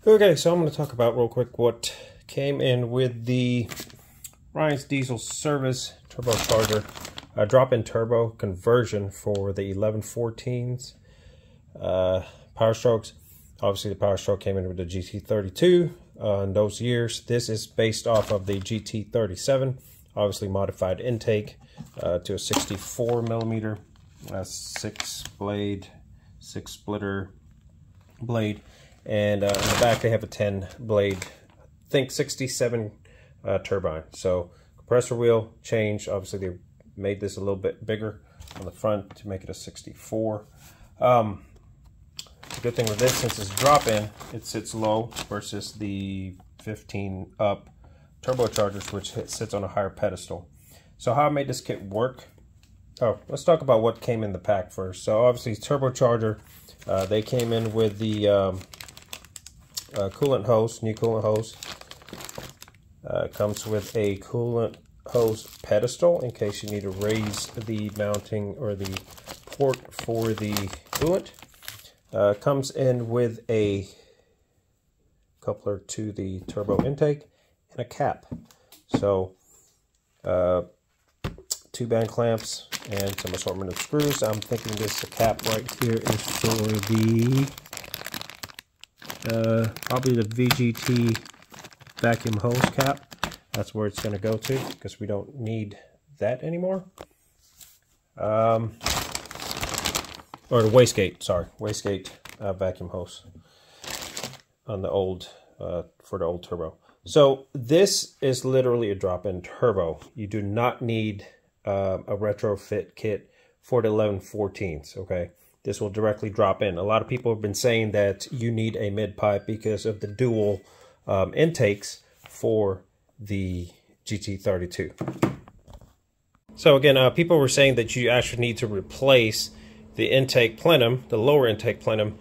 Okay, so I'm going to talk about real quick what came in with the Ryan's Diesel Service turbocharger drop-in turbo conversion for the 1114s Powerstrokes. Obviously, the Powerstroke came in with the GT32 in those years. This is based off of the GT37, obviously modified intake to a 64 millimeter, 6 splitter blade. And in the back they have a 10 blade, I think 67 turbine. So compressor wheel changed. Obviously they made this a little bit bigger on the front to make it a 64. The good thing with this, since it's drop-in, it sits low versus the 15 up turbochargers, which sits on a higher pedestal. So how I made this kit work? Oh, let's talk about what came in the pack first. So obviously turbocharger, they came in with the coolant hose, new coolant hose. Comes with a coolant hose pedestal in case you need to raise the mounting or the port for the coolant. Comes in with a coupler to the turbo intake and a cap. So 2 band clamps and some assortment of screws. I'm thinking this cap right here is for the probably the VGT vacuum hose cap. That's where it's going to go to because we don't need that anymore. Or the wastegate, sorry, wastegate vacuum hose on the old for the old turbo. So this is literally a drop-in turbo. You do not need a retrofit kit for the 1114s. Okay. This will directly drop in. A lot of people have been saying that you need a mid-pipe because of the dual intakes for the GT32. So again, people were saying that you actually need to replace the intake plenum, the lower intake plenum,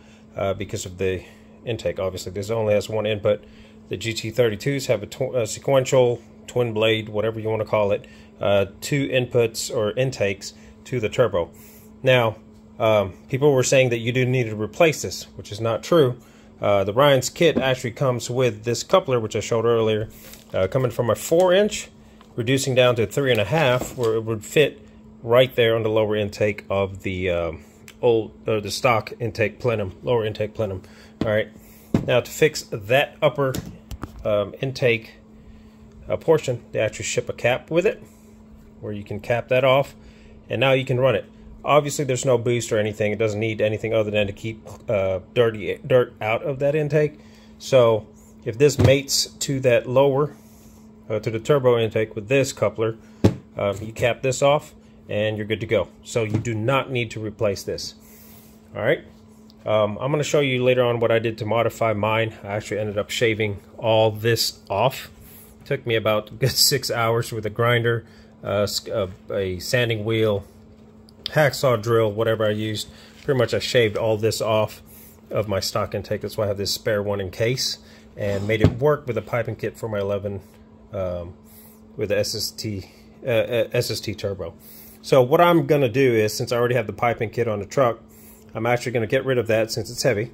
because of the intake. Obviously, this only has one input. The GT32s have a sequential twin blade, whatever you want to call it, 2 inputs or intakes to the turbo. Now, people were saying that you do need to replace this, which is not true. The Ryan's kit actually comes with this coupler, which I showed earlier, coming from a 4-inch, reducing down to 3.5, where it would fit right there on the lower intake of the the stock intake plenum, lower intake plenum. All right. Now to fix that upper intake portion, they actually ship a cap with it, where you can cap that off, and now you can run it. Obviously, there's no boost or anything. It doesn't need anything other than to keep dirt out of that intake. So if this mates to that lower, to the turbo intake with this coupler, you cap this off and you're good to go. So you do not need to replace this. All right. I'm going to show you later on what I did to modify mine. I actually ended up shaving all this off. It took me about a good 6 hours with a grinder, a sanding wheel, hacksaw drill, whatever I used. Pretty much I shaved all this off of my stock intake. That's why I have this spare one in case, and made it work with a piping kit for my 11 with the SST turbo. So what I'm going to do is, since I already have the piping kit on the truck, I'm actually going to get rid of that since it's heavy.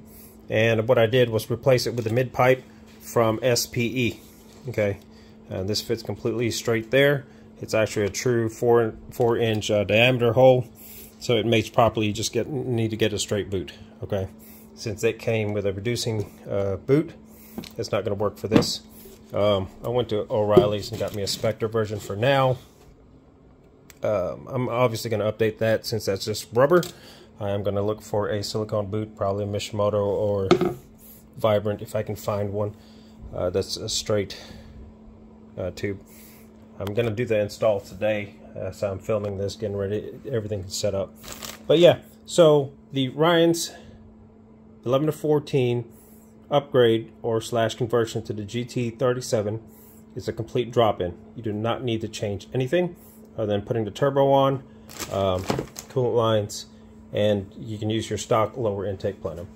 And what I did was replace it with a mid pipe from SPE. Okay, and this fits completely straight there. It's actually a true 4-inch diameter hole, so it mates properly. You just need to get a straight boot. Okay, since it came with a reducing boot, it's not going to work for this. I went to O'Reilly's and got me a Spectre version for now. I'm obviously going to update that since that's just rubber. I'm going to look for a silicone boot, probably a Mishimoto or Vibrant if I can find one that's a straight tube. I'm going to do the install today, so I'm filming this, getting ready, everything set up. But yeah, so the Ryan's 11 to 14 upgrade or / conversion to the GT37 is a complete drop-in. You do not need to change anything other than putting the turbo on, coolant lines, and you can use your stock lower intake plenum.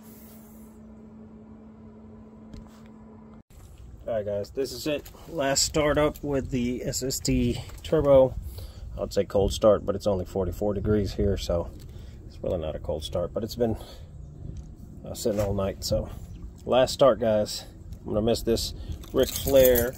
Alright guys, this is it. Last start up with the SST turbo. I'd say cold start, but it's only 44 degrees here, so it's really not a cold start, but it's been sitting all night. So last start guys, I'm gonna miss this Ric Flair.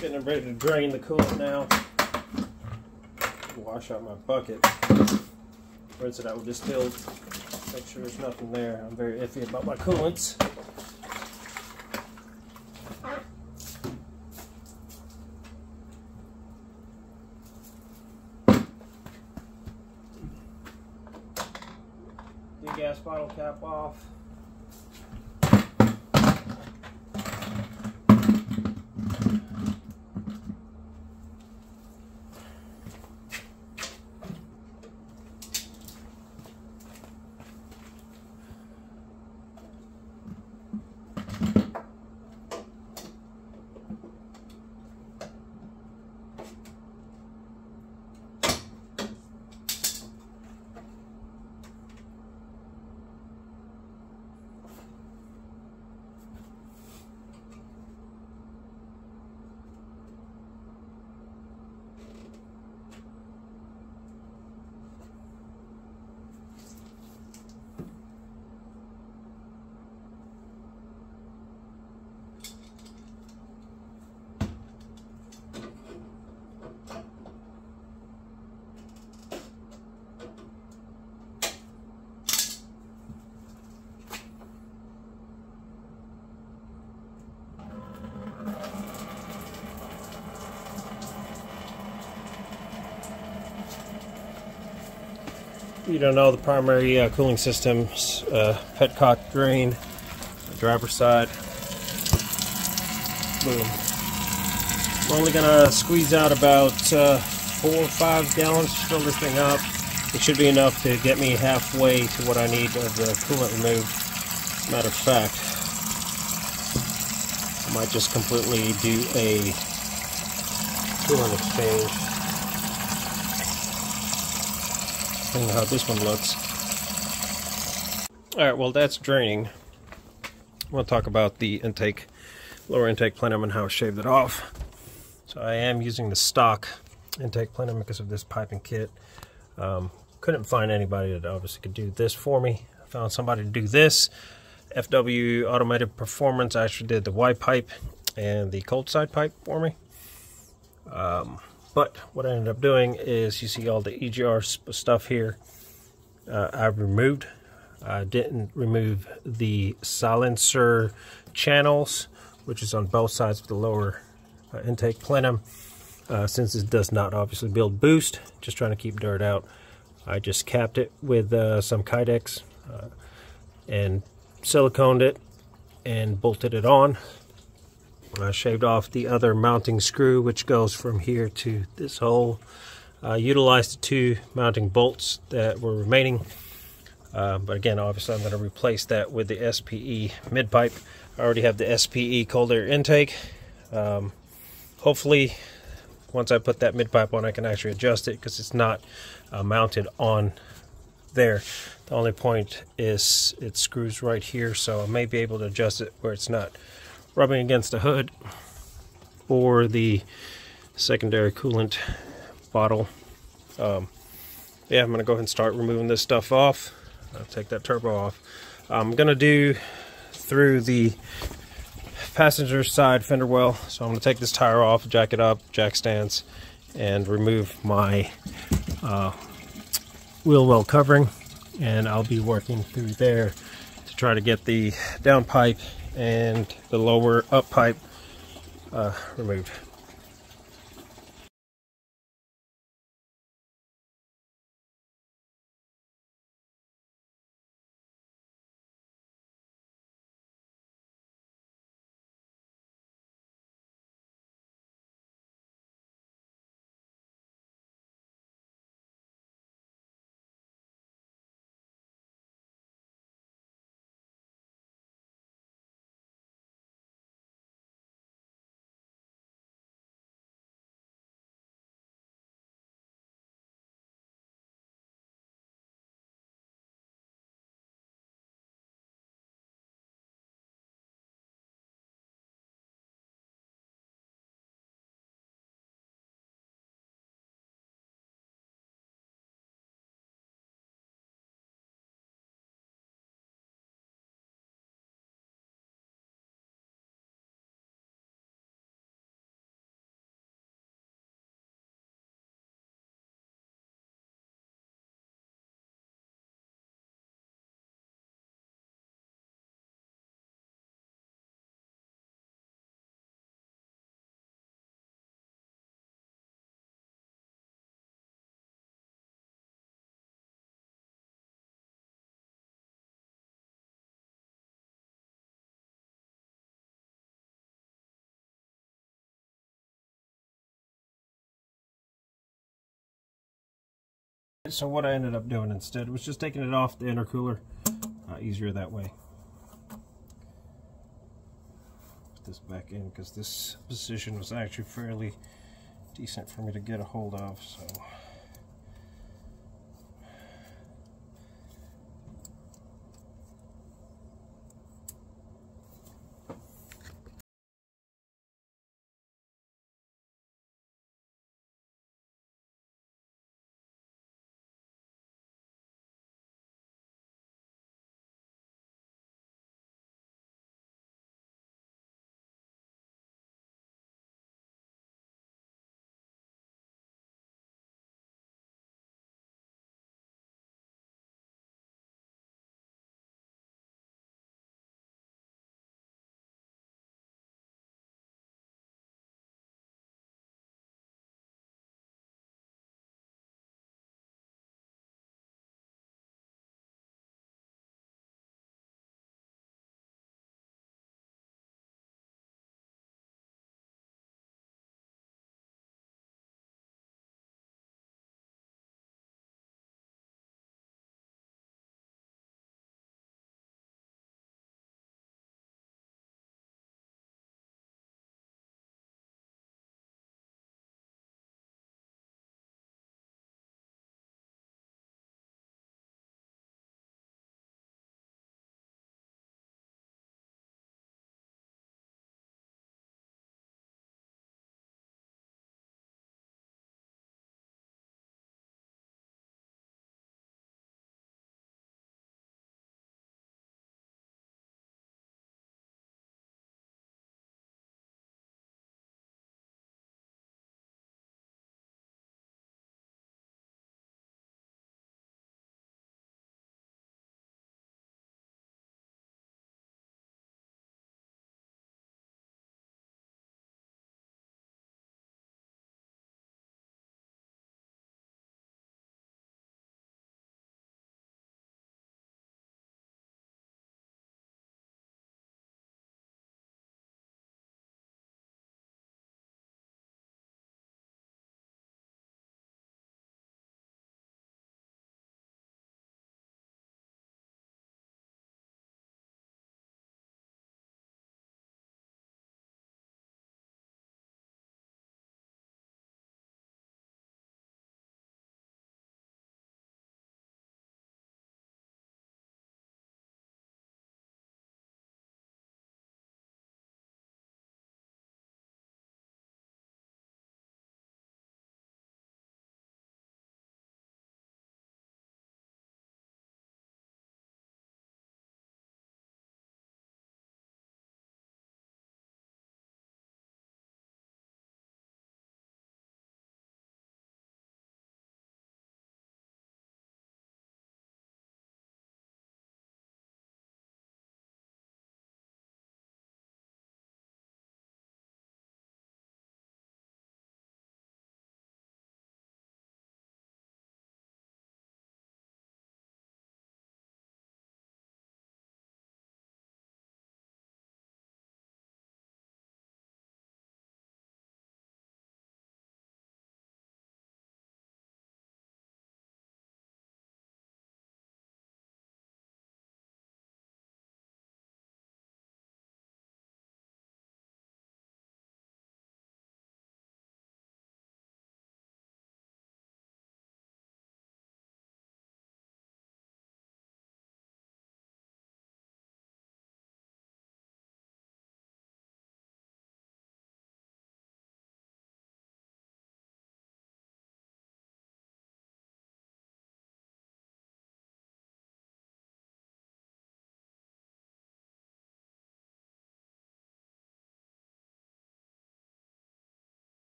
Getting ready to drain the coolant now. Wash out my bucket. Rinse it out with distilled. Make sure there's nothing there. I'm very iffy about my coolants. The gas bottle cap off. You don't know, the primary cooling system's petcock drain, the driver's side. Boom. I'm only gonna squeeze out about 4 or 5 gallons to fill this thing up. It should be enough to get me halfway to what I need of the coolant removed. Matter of fact, I might just completely do a coolant exchange. Depending on how this one looks. Alright, well that's draining. I'm going to talk about the intake, lower intake plenum and how I shaved it off. So I am using the stock intake plenum because of this piping kit. Couldn't find anybody that obviously could do this for me. I found somebody to do this. FW Automotive Performance actually did the Y pipe and the cold side pipe for me. But what I ended up doing is, you see all the EGR stuff here, I removed. I didn't remove the silencer channels, which is on both sides of the lower intake plenum, since it does not obviously build boost. Just trying to keep dirt out. I just capped it with some Kydex and siliconed it and bolted it on. I shaved off the other mounting screw, which goes from here to this hole. Utilized the 2 mounting bolts that were remaining. But again, obviously I'm going to replace that with the SPE mid pipe. I already have the SPE Coldair intake. Hopefully once I put that mid pipe on, I can actually adjust it, because it's not mounted on there. The only point is it screws right here, so I may be able to adjust it where it's not rubbing against the hood or the secondary coolant bottle. Yeah, I'm going to go ahead and start removing this stuff off. I'll take that turbo off. I'm going to do through the passenger side fender well, so I'm going to take this tire off, jack it up, jack stands, and remove my wheel well covering, and I'll be working through there to try to get the down pipe and the lower up pipe removed. So what I ended up doing instead was just taking it off the intercooler. Easier that way. Put this back in, because this position was actually fairly decent for me to get a hold of. So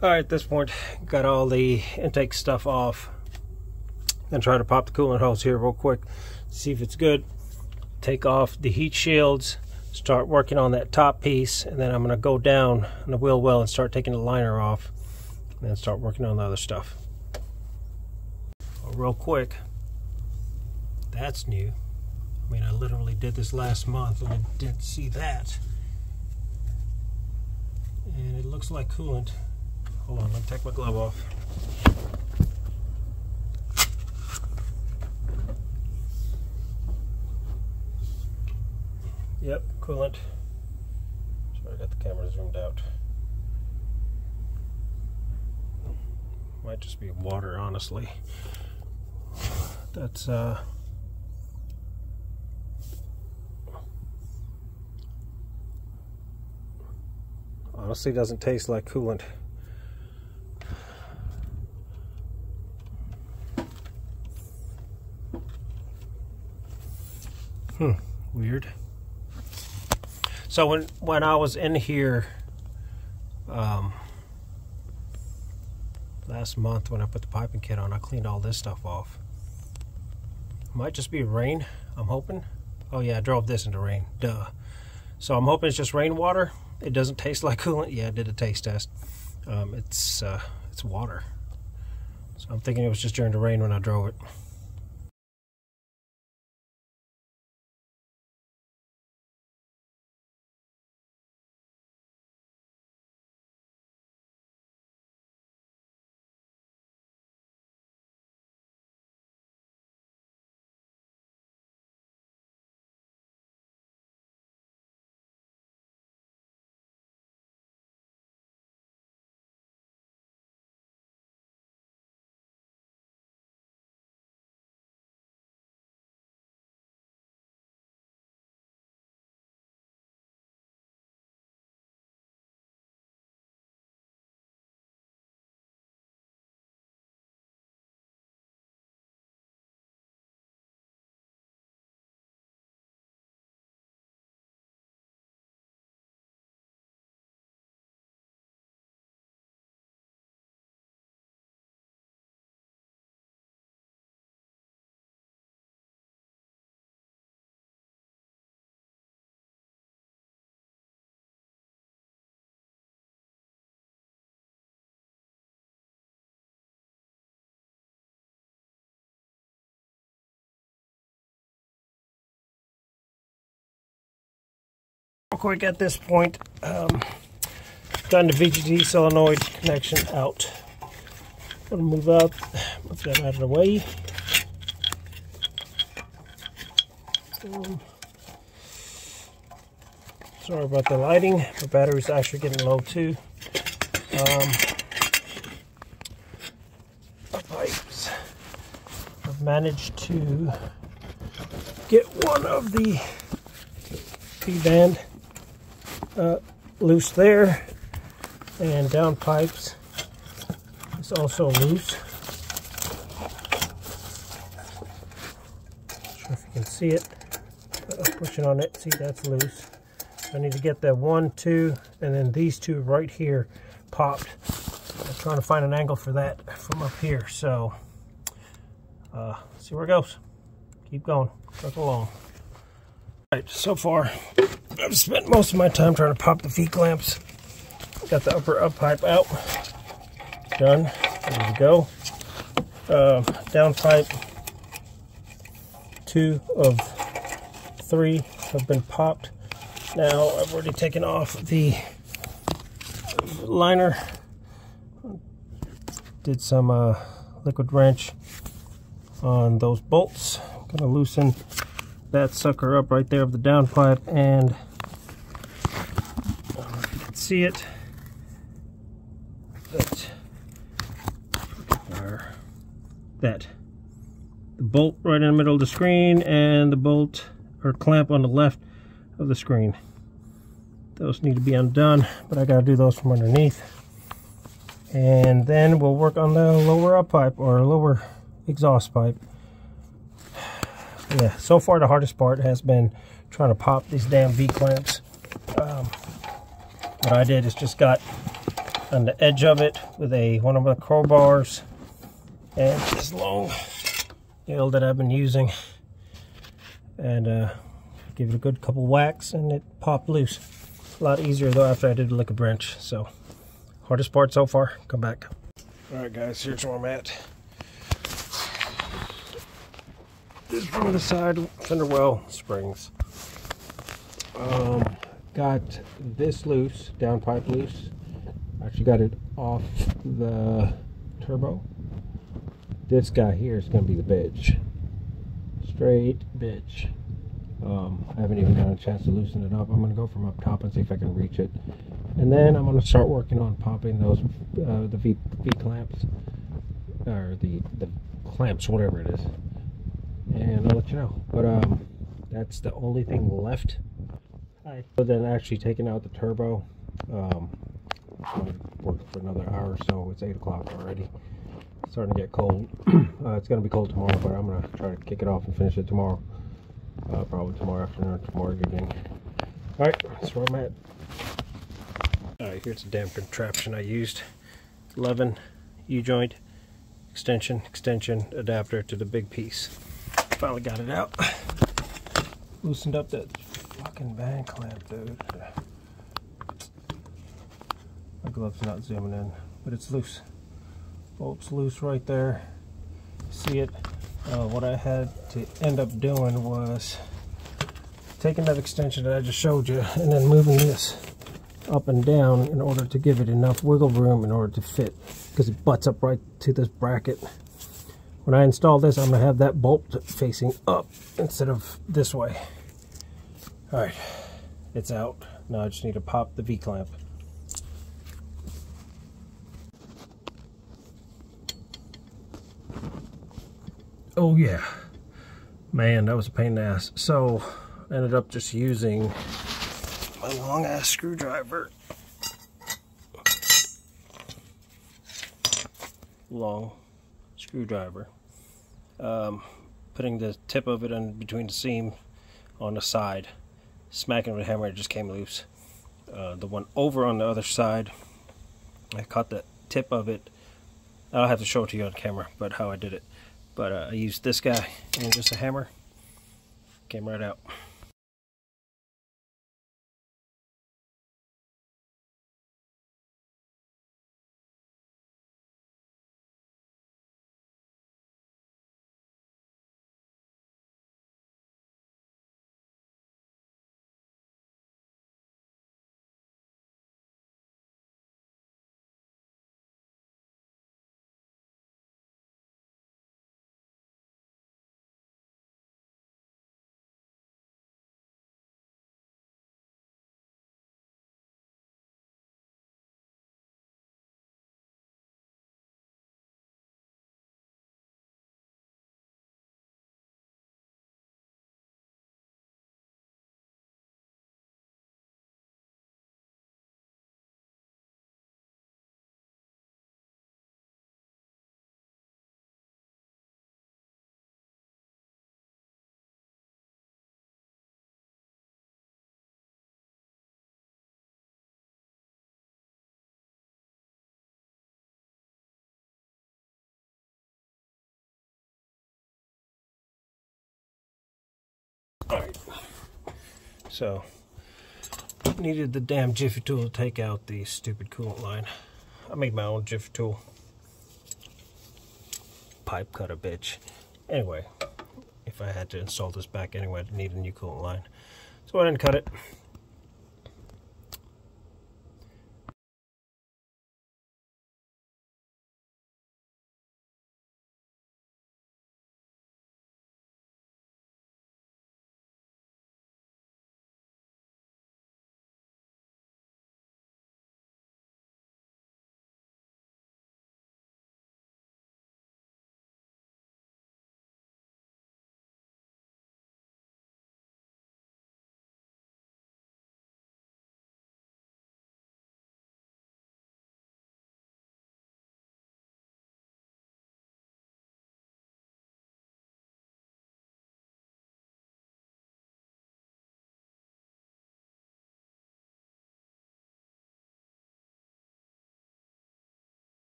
All right, at this point, got all the intake stuff off. Then try to pop the coolant hose here real quick, see if it's good. Take off the heat shields, start working on that top piece, and then I'm going to go down on the wheel well and start taking the liner off, and then start working on the other stuff. Real quick, that's new. I mean, I literally did this last month and I didn't see that. And it looks like coolant. Hold on, let me take my glove off. Yep, coolant. Sorry, I got the camera zoomed out. Might just be water, honestly. That's honestly doesn't taste like coolant. Weird. So when I was in here last month when I put the piping kit on, I cleaned all this stuff off. Might just be rain, I'm hoping. Oh yeah, I drove this into rain, duh. So I'm hoping it's just rainwater. It doesn't taste like coolant. Yeah, I did a taste test. It's water. So I'm thinking it was just during the rain when I drove it. Real quick at this point, gotten the VGT solenoid connection out. Gonna move that out of the way. Sorry about the lighting. My battery's actually getting low too. Pipes. I've managed to get one of the V-band loose there, and down pipes is also loose. Not sure if you can see it, but I'm pushing on it. See, that's loose. I need to get that 1, 2, and then these two right here popped. I'm trying to find an angle for that from up here. So see where it goes. Keep going. Truck along. Alright, so far I've spent most of my time trying to pop the V clamps. Got the upper up pipe out. Done. Ready to go. Down pipe 2 of 3 have been popped. Now I've already taken off the liner. Did some liquid wrench on those bolts. I'm gonna loosen that sucker up right there of the downpipe, and I don't know if you can see it, that the bolt right in the middle of the screen and the bolt or clamp on the left of the screen. Those need to be undone, but I gotta do those from underneath. And then we'll work on the lower up pipe or lower exhaust pipe. Yeah, so far the hardest part has been trying to pop these damn V clamps. What I did is just got on the edge of it with one of my crowbars and this long nail that I've been using, and give it a good couple whacks and it popped loose. A lot easier though after I did a liquid wrench. So hardest part so far. Come back. Alright guys, here's where I'm at. This is from the side fender well springs. Got this loose, downpipe loose. Actually got it off the turbo. This guy here is going to be the bitch. Straight bitch. I haven't even got a chance to loosen it up. I'm going to go from up top and see if I can reach it. And then I'm going to start working on popping those, the V clamps. Or the clamps, whatever it is. And I'll let you know. But that's the only thing left. But then actually taking out the turbo. Work for another hour or so. It's 8 o'clock already. It's starting to get cold. It's going to be cold tomorrow, but I'm going to try to kick it off and finish it tomorrow. Probably tomorrow afternoon or tomorrow evening. Alright, that's where I'm at. Alright, here's the damn contraption I used. 11 U-joint extension adapter to the big piece. Finally got it out. Loosened up that fucking band clamp, dude. My glove's not zooming in, but it's loose. Bolt's loose right there. See it? What I had to end up doing was taking that extension that I just showed you and then moving this up and down in order to give it enough wiggle room in order to fit, because it butts up right to this bracket. When I install this, I'm going to have that bolt facing up instead of this way. Alright, it's out. Now I just need to pop the V-clamp. Oh yeah, man, that was a pain in the ass. So I ended up just using my long ass screwdriver. Long screwdriver. Putting the tip of it in between the seam on the side, smacking with a hammer, it just came loose. The one over on the other side, I caught the tip of it. I'll have to show it to you on camera, but how I did it. But I used this guy and just a hammer. Came right out. Alright, so needed the damn Jiffy tool to take out the stupid coolant line. I made my own Jiffy tool. Pipe cutter, bitch. Anyway, if I had to install this back anyway, I'd need a new coolant line. So I didn't cut it.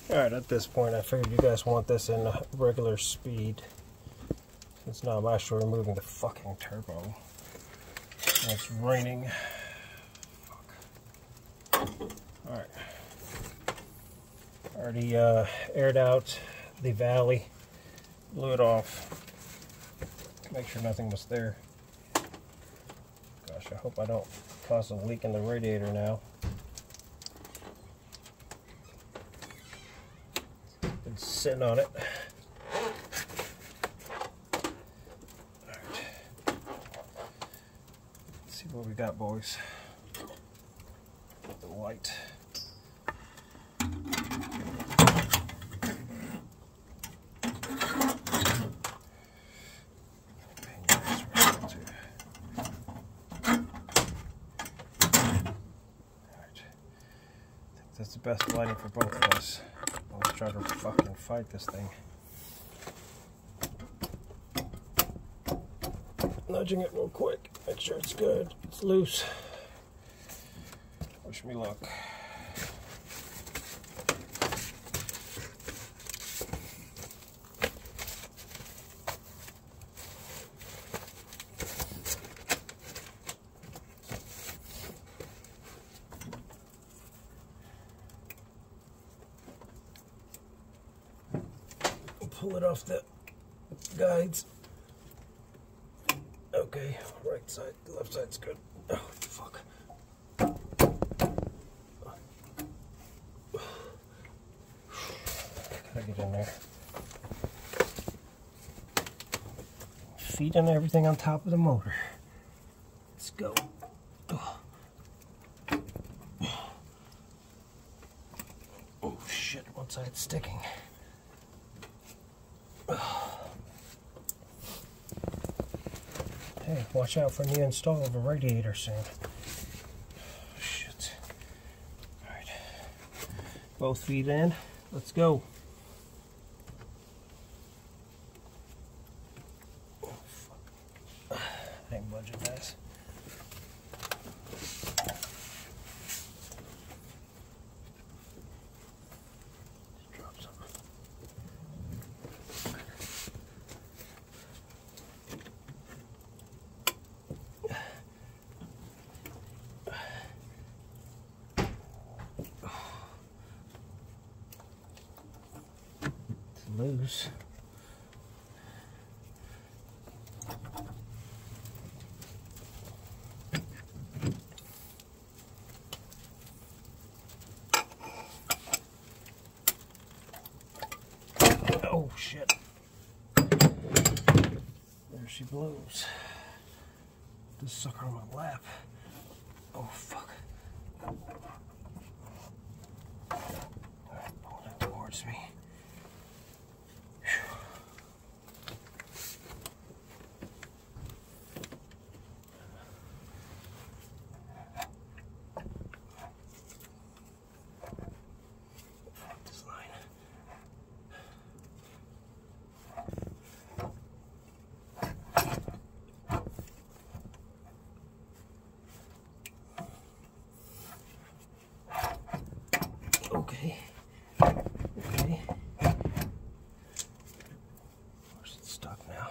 Alright, at this point I figured you guys want this in regular speed. Since now I'm actually removing the fucking turbo. And it's raining. Fuck. Alright. Already aired out the valley. Blew it off. Make sure nothing was there. Gosh, I hope I don't cause a leak in the radiator now. Been sitting on it. Alright. Let's see what we got, boys. The light. That's the best lighting for both of us. Let's try to fucking fight this thing. Nudging it real quick. Make sure it's good. It's loose. Wish me luck. Pull it off the guides. Okay, right side, left side's good. Oh, fuck. Gotta get in there. Feet and everything on top of the motor. Let's go. Oh shit, one side's sticking. Hey, watch out for the install of a radiator soon. Oh, shit. Alright. Both feet in. Let's go. Oh, fuck. I ain't budging this. Drop some. Loose. Oh shit. There she blows. This sucker on my lap. Oh fuck. Alright, pull it towards me. Okay. Okay. Where's it stuck now?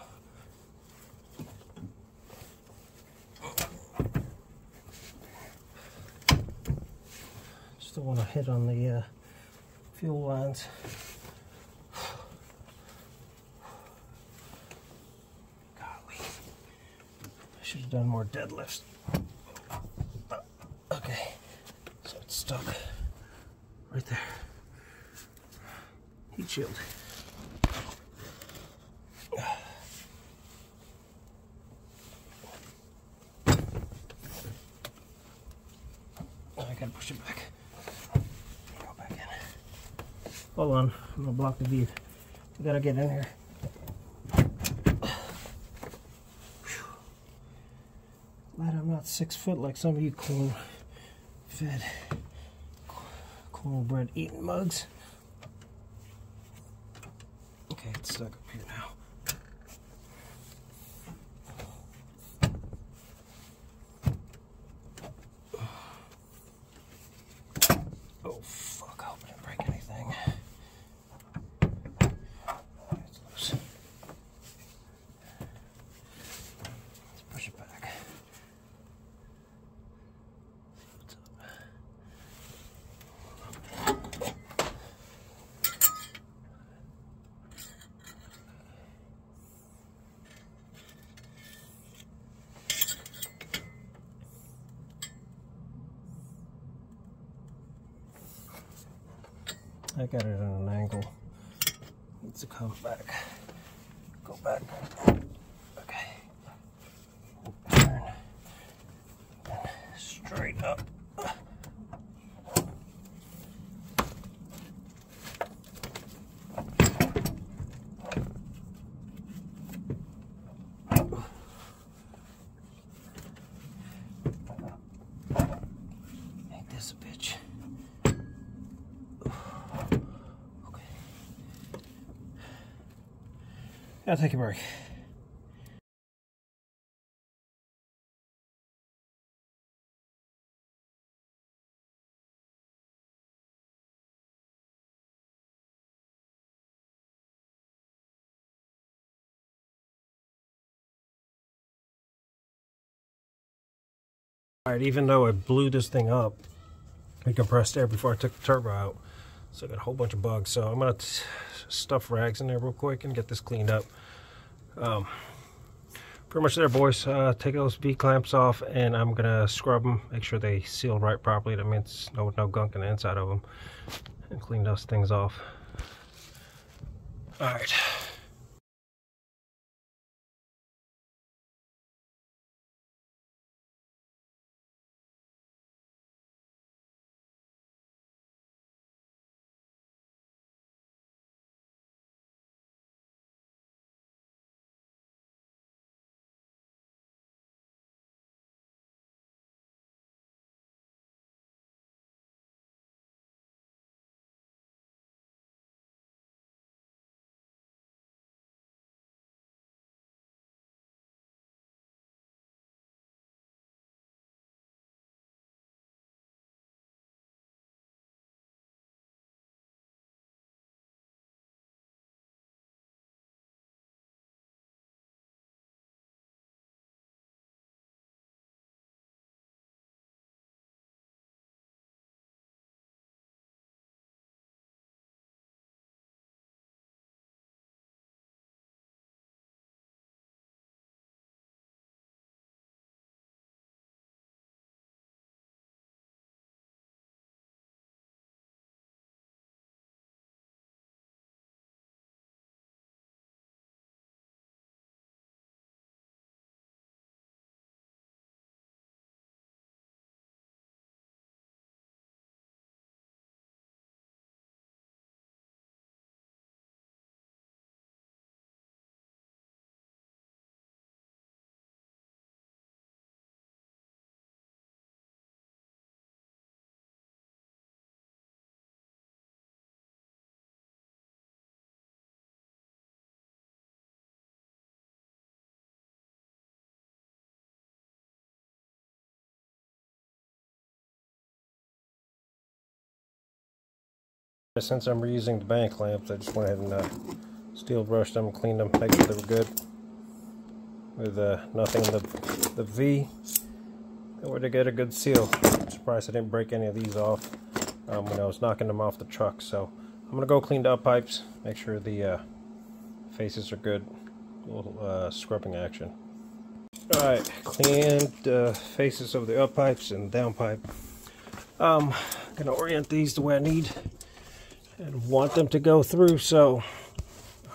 Still want to hit on the fuel lines. Golly. I should have done more deadlifts. Okay. So it's stuck. Right there. Heat shield. I gotta push it back. Go back in. Hold on, I'm gonna block the view. We gotta get in here. Glad I'm not 6 foot like some of you corn-fed, cornbread eating mugs. Okay, it's stuck up here now. Oh fuck, I hope I didn't break anything. I got it at an angle. Needs to come back. Go back. Okay. Turn. Straight up. Ain't this a bitch? Okay. Gotta take a break. Alright, even though I blew this thing up, I compressed air before I took the turbo out. So I got a whole bunch of bugs. So I'm gonna stuff rags in there real quick and get this cleaned up. Pretty much there, boys. Take those V clamps off and I'm gonna scrub them, make sure they seal right properly. That means no gunk in the inside of them, and clean those things off. All right. Since I'm reusing the bank clamps, I just went ahead and steel brushed them, cleaned them, make sure they were good. With nothing in the V, in order to get a good seal. I'm surprised I didn't break any of these off when I was knocking them off the truck. So I'm gonna go clean the up pipes, make sure the faces are good. A little scrubbing action. Alright, cleaned the faces of the up pipes and down pipe. I'm gonna orient these the way I need and want them to go through, so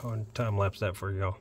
I'll time lapse that for y'all.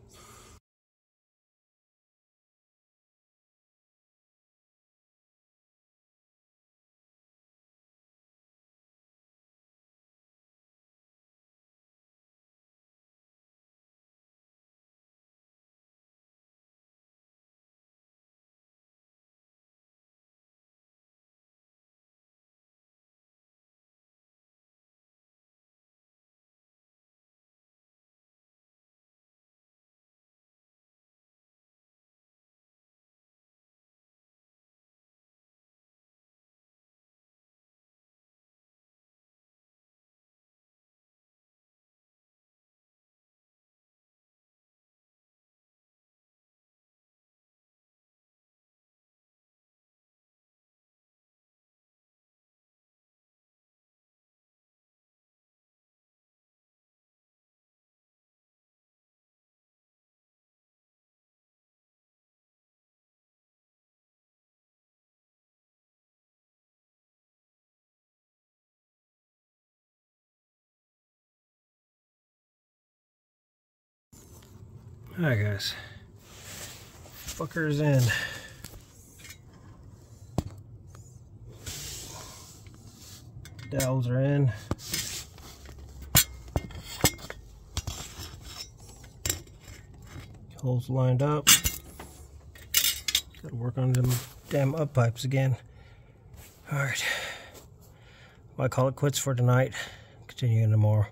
Alright guys, fucker's in. Dowels are in. Holes lined up. Gotta work on them damn up pipes again. Alright, I call it quits for tonight. Continue tomorrow.